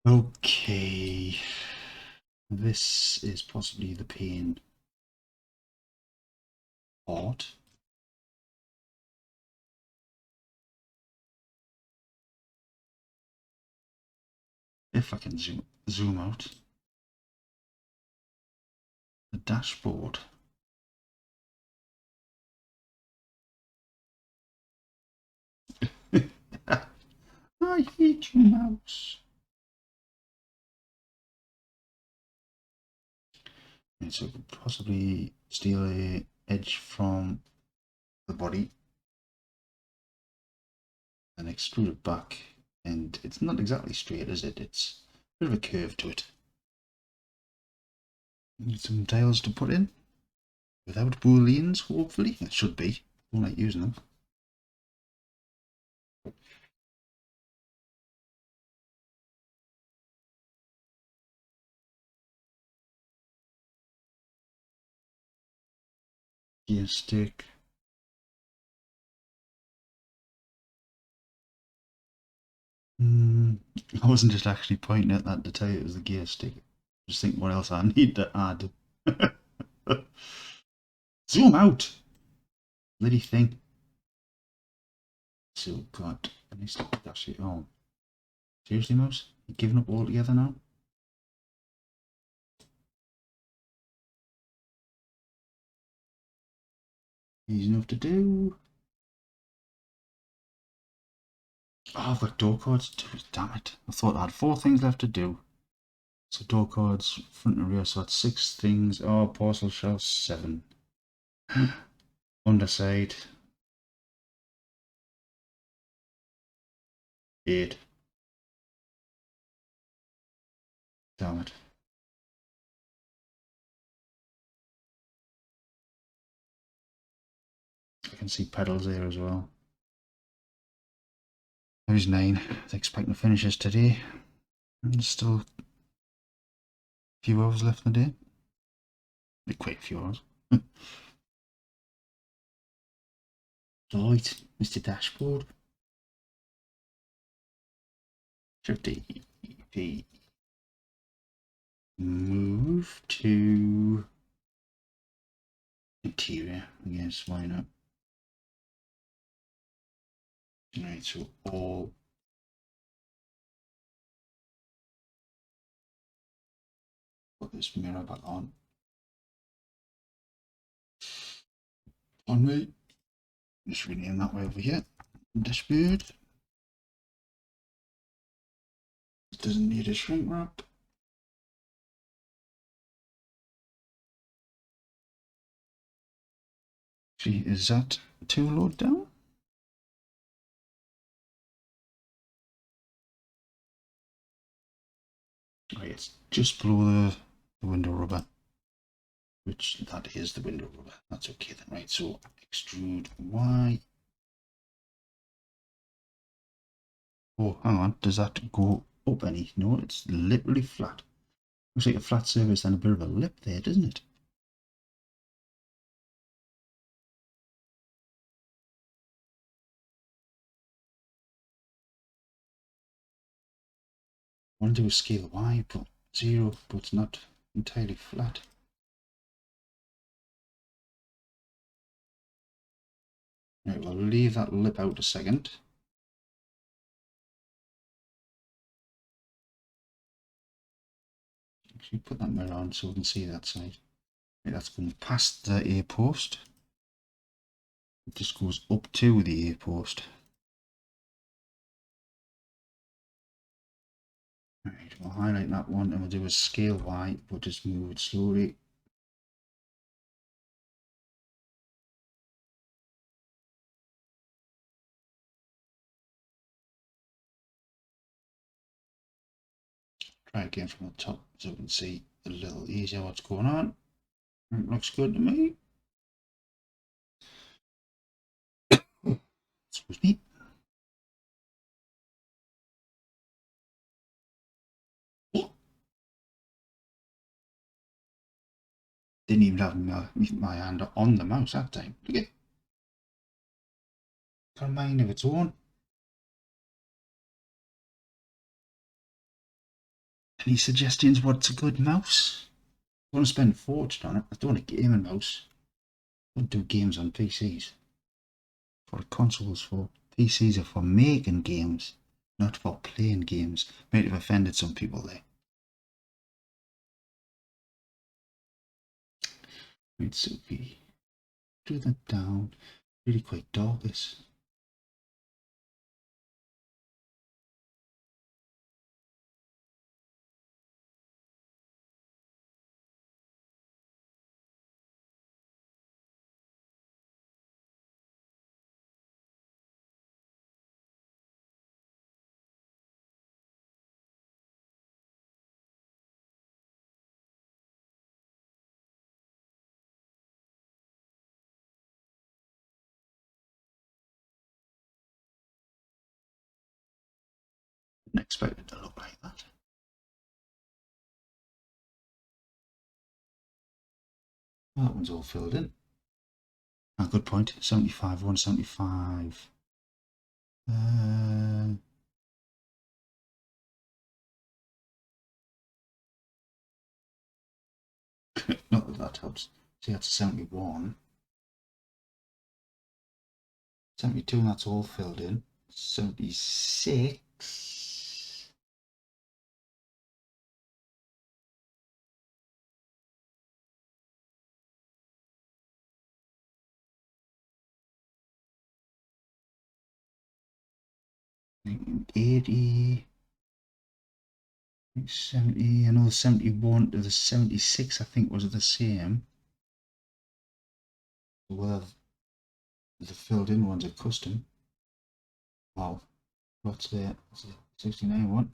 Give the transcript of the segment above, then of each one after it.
Okay, this is possibly the pain part. If I can zoom out the dashboard. I hate you, mouse. And so possibly steal a edge from the body and extrude it back. And it's not exactly straight, is it? It's a bit of a curve to it. Need some tiles to put in without booleans, hopefully. It should be. Don't like using them. Gear stick. I wasn't just actually pointing at that to tell you it was the gear stick. Just think what else I need to add. Zoom out! Bloody thing. So God, I need to dash it on. Seriously, mouse? You giving up altogether now? Easy enough to do. Oh, I've got door cards to do. Damn it. I thought I had 4 things left to do. So door cards, front and rear, so that's 6 things. Oh, parcel shell, 7. Underside. 8. Damn it. I can see pedals there as well. There's 9. I was expecting to finish this today. And there's still a few hours left in the day. Quite a few hours. Right, Mr. Dashboard. Shift D, move to interior. I guess, why not? Right, so all put this mirror back on. On me. Just rename that way over here. Dashboard. It doesn't need a shrink wrap. See, is that too low down? Oh, yes, just below the window rubber. Which that is the window rubber. That's okay then, right? So extrude Y. Oh, hang on. Does that go up any? No, it's literally flat. Looks like a flat surface and a bit of a lip there, doesn't it? I want to do a scale Y, but 0, but it's not entirely flat. Right, we'll leave that lip out a second. Actually, put that mirror on so we can see that side. Right, that's going past the A post. It just goes up to the A post. Right, we'll highlight that one and we'll do a scale Y, but just move it slowly. Try again from the top so we can see a little easier what's going on. It looks good to me. Excuse me. Didn't even have my hand on the mouse that time. Look at it. Got a mind of its own. Any suggestions what's a good mouse? I want to spend a fortune on it. I don't want a gaming mouse. I don't do games on PCs. For consoles, for PCs are for making games, not for playing games. Might have offended some people there. Right, so we do that down. Really quite dark this. Didn't expect it to look like that. Well, that one's all filled in. Ah, good point. 75, 175. Not that that helps. See, that's 71. 72, and that's all filled in. 76. I think 80. 70. I know the 71 to the 76, I think, was the same. Whether the filled in ones are custom. Wow. What's the 69 one?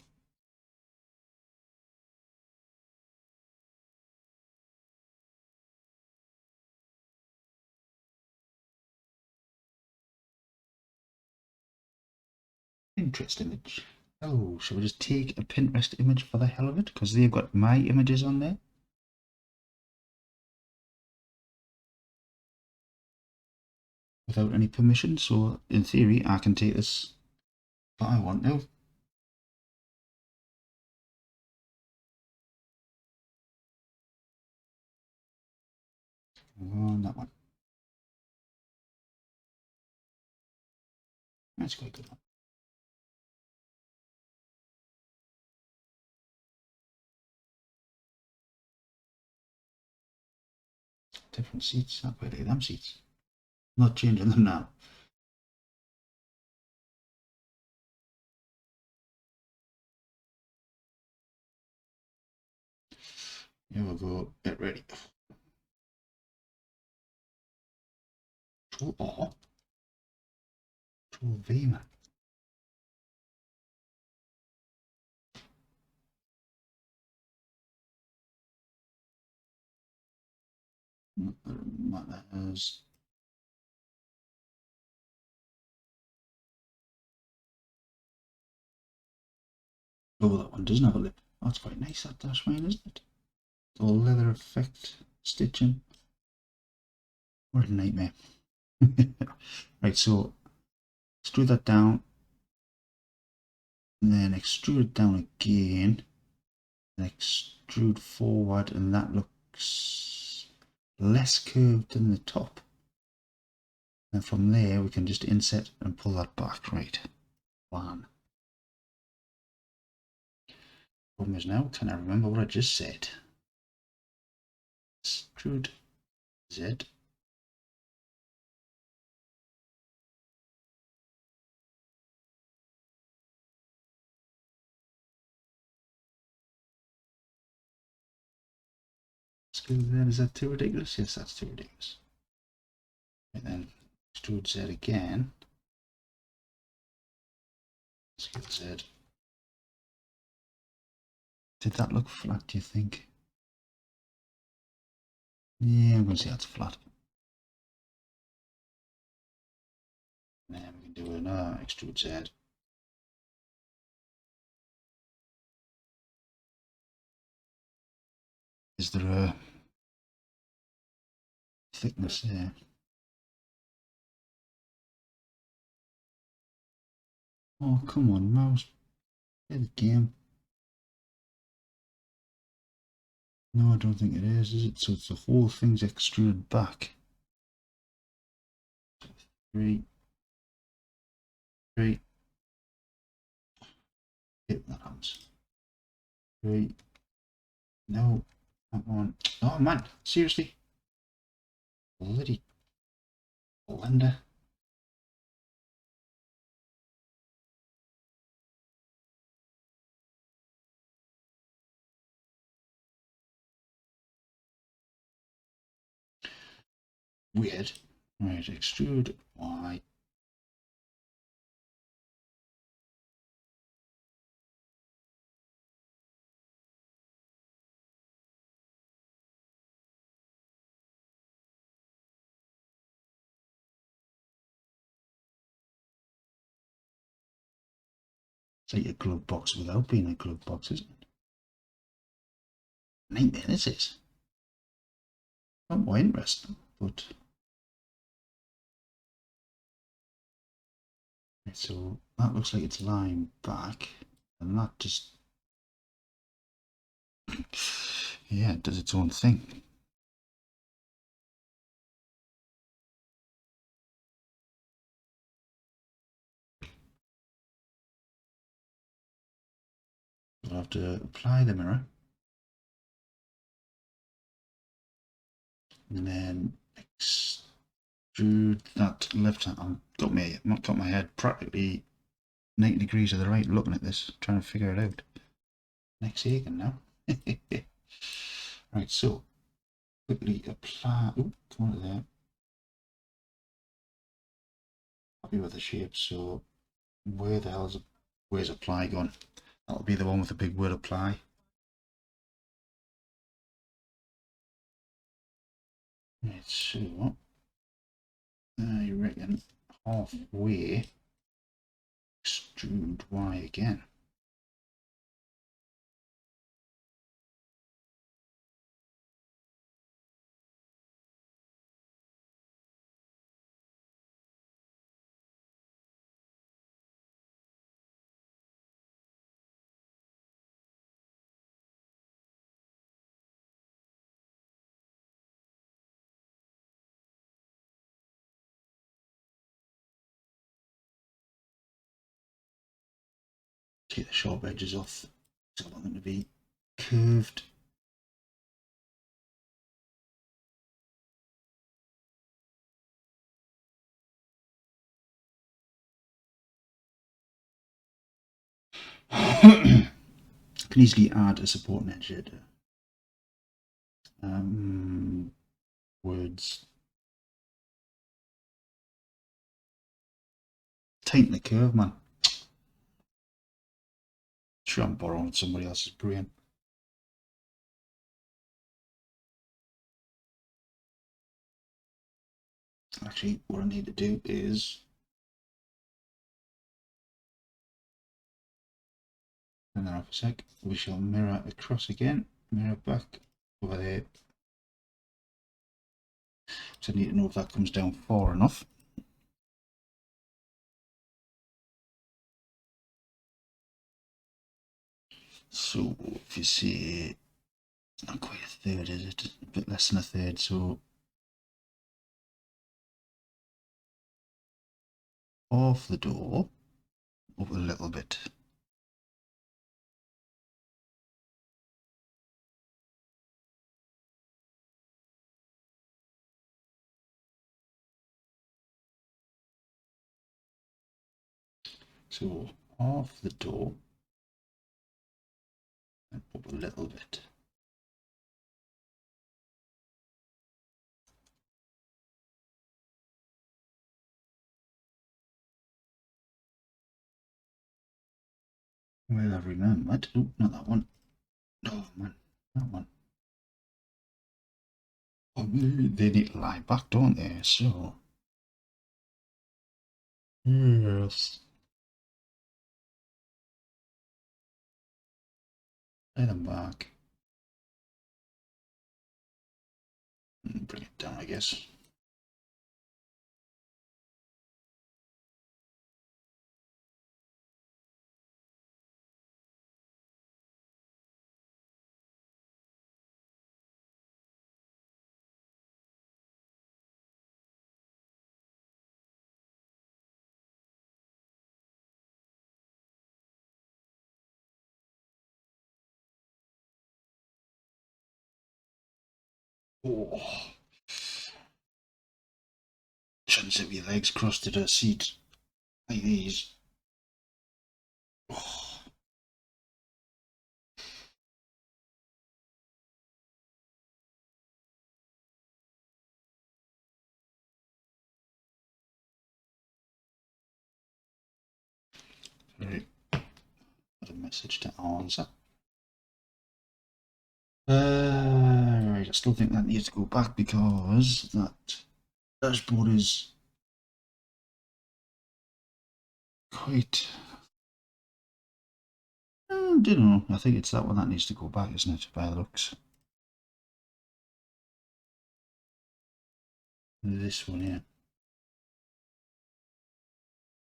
Pinterest image. Oh, shall we just take a Pinterest image for the hell of it? Because they've got my images on there. Without any permission, so in theory I can take this if I want to. On that one. That's quite a good one. Different seats. I'll quite like them seats. Not changing them now. Here we go. Get ready. Control R. Control V, man. What that is. Oh, that one doesn't have a lip. Oh, that's quite nice, that dash mine, isn't it? All leather effect stitching. What a nightmare. Right, so extrude that down, and then extrude it down again, and extrude forward, and that looks less curved than the top. And from there, we can just inset and pull that back. Right, one. Problem is now, can I remember what I just said? Extrude Z. Is that too ridiculous? Yes, that's too ridiculous. And then extrude Z again. Scale Z. Did that look flat, do you think? Yeah, I'm going to say that's flat. And then we can do another extrude Z. Is there a thickness there? Oh, come on, mouse. Play the game. No, I don't think it is it? So it's the whole thing's extruded back. 3, 3. Hit that happens. 3. No, that one. Oh man, seriously? Bloody blender. Weird. Right, extrude Y. It's like a glove box without being a glove box, isn't it? Nightmare this is. Not more interesting, but so that looks like it's lying back, and that just yeah, it does its own thing. I'll have to apply the mirror and then extrude that left hand. I've got my head practically 90 degrees to the right looking at this, trying to figure it out. Next second now. Right, so quickly apply. Oh, come on there. Happy with the shape. So where's apply gone? That'll be the one with the big word apply. Right, so I reckon halfway extrude Y again. Take the sharp edges off, so I want them to be curved. Can easily add a supporting edge here. Words. Tighten the curve, man. Sure, I'm borrowing somebody else's brain. Actually, what I need to do is turn that off a sec. We shall mirror across again, mirror back over there. So I need to know if that comes down far enough. So if you see, not quite a third, is it? A bit less than a third. So off the door, up a little bit. So off the door and up a little bit. Well, I've remembered. Oh, not that one. Oh man, that one. Oh, they need to lie back, don't they? So yes, lay them back. And bring it down, I guess. Oh, shouldn't sit with your legs crossed at a seat like these. Oh. Right. Got a message to answer. Right, I still think that needs to go back because that dashboard is quite. I don't know. I think it's that one that needs to go back, isn't it? By the looks. This one here.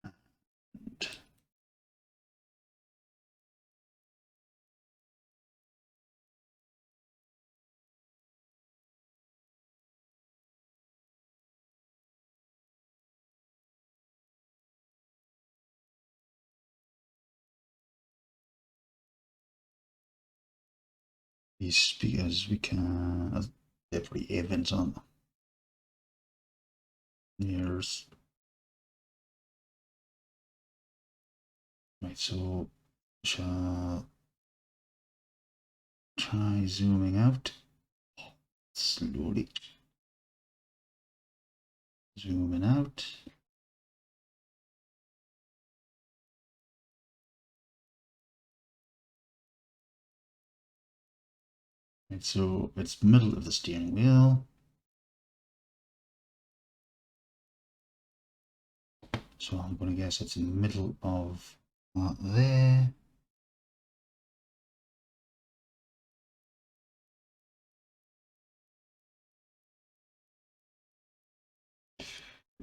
And these speakers we can. They're pretty events on them. Here's. Right, so shall try zooming out slowly. Zooming out. Right, so it's middle of the steering wheel. So I'm going to guess it's in the middle of that there.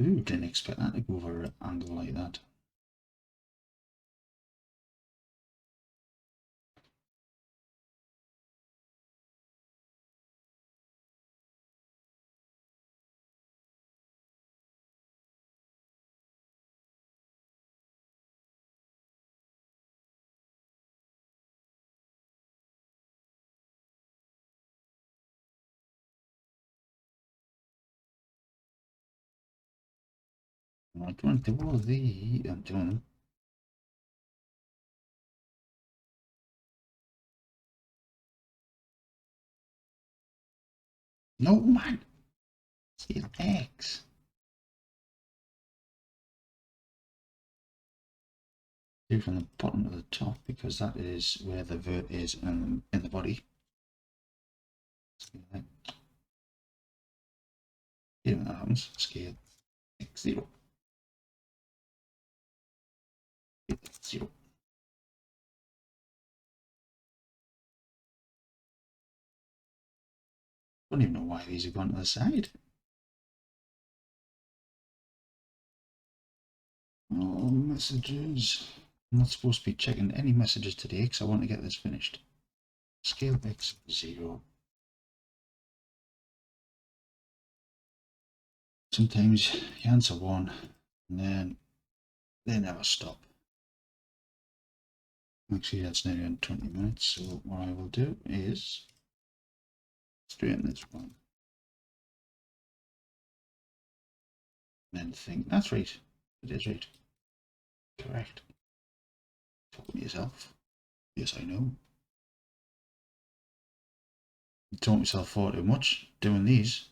Ooh, didn't expect that to go over an angle like that. I don't do all the. I'm doing them. No, man. See X. Do from the bottom to the top because that is where the vert is in the body. Here when that happens, scale X0. 0. Don't even know why these have gone to the side. Oh, messages. I'm not supposed to be checking any messages today because I want to get this finished. Scale X0. Sometimes you answer one and then they never stop. Actually, that's nearly on 20 minutes, so what I will do is straighten this one. And then think, that's right. It is right. Correct. Talking to yourself. Yes, I know. Don't myself for too much doing these.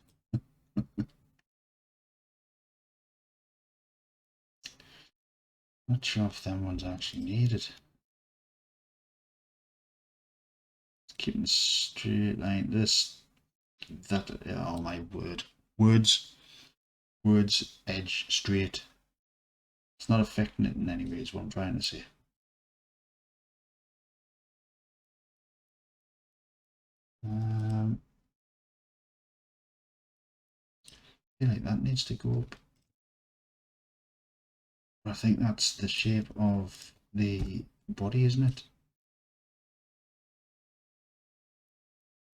Not sure if them ones actually needed. Keeping a straight line. This, that, oh my word. Words, edge, straight. It's not affecting it in any way, is what I'm trying to say. I feel like that needs to go up. I think that's the shape of the body, isn't it?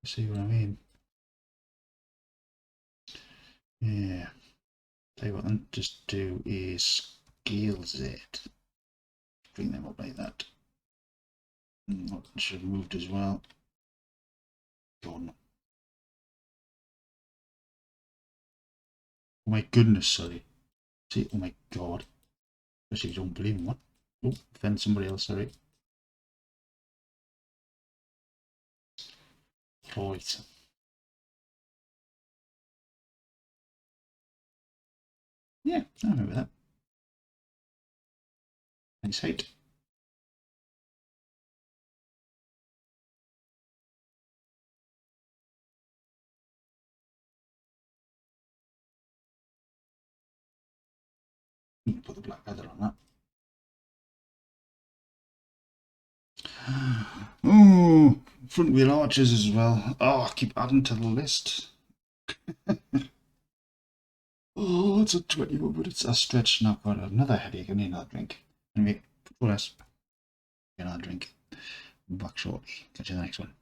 See what I mean? Yeah. Tell you what, then just do a scale Z. Bring them up like that. That should have moved as well. Gone. Oh my goodness, sorry. See, oh my god. Especially if you don't believe in one. Oh, offend somebody else, sorry. Right. Yeah, I remember that. Nice height. Put the black leather on that. Oh, front wheel arches as well. Oh, I keep adding to the list. Oh, it's a 21, but it's a stretch now. Got another headache. I need another drink. Anyway, for us, another drink. Back shortly. Catch you in the next one.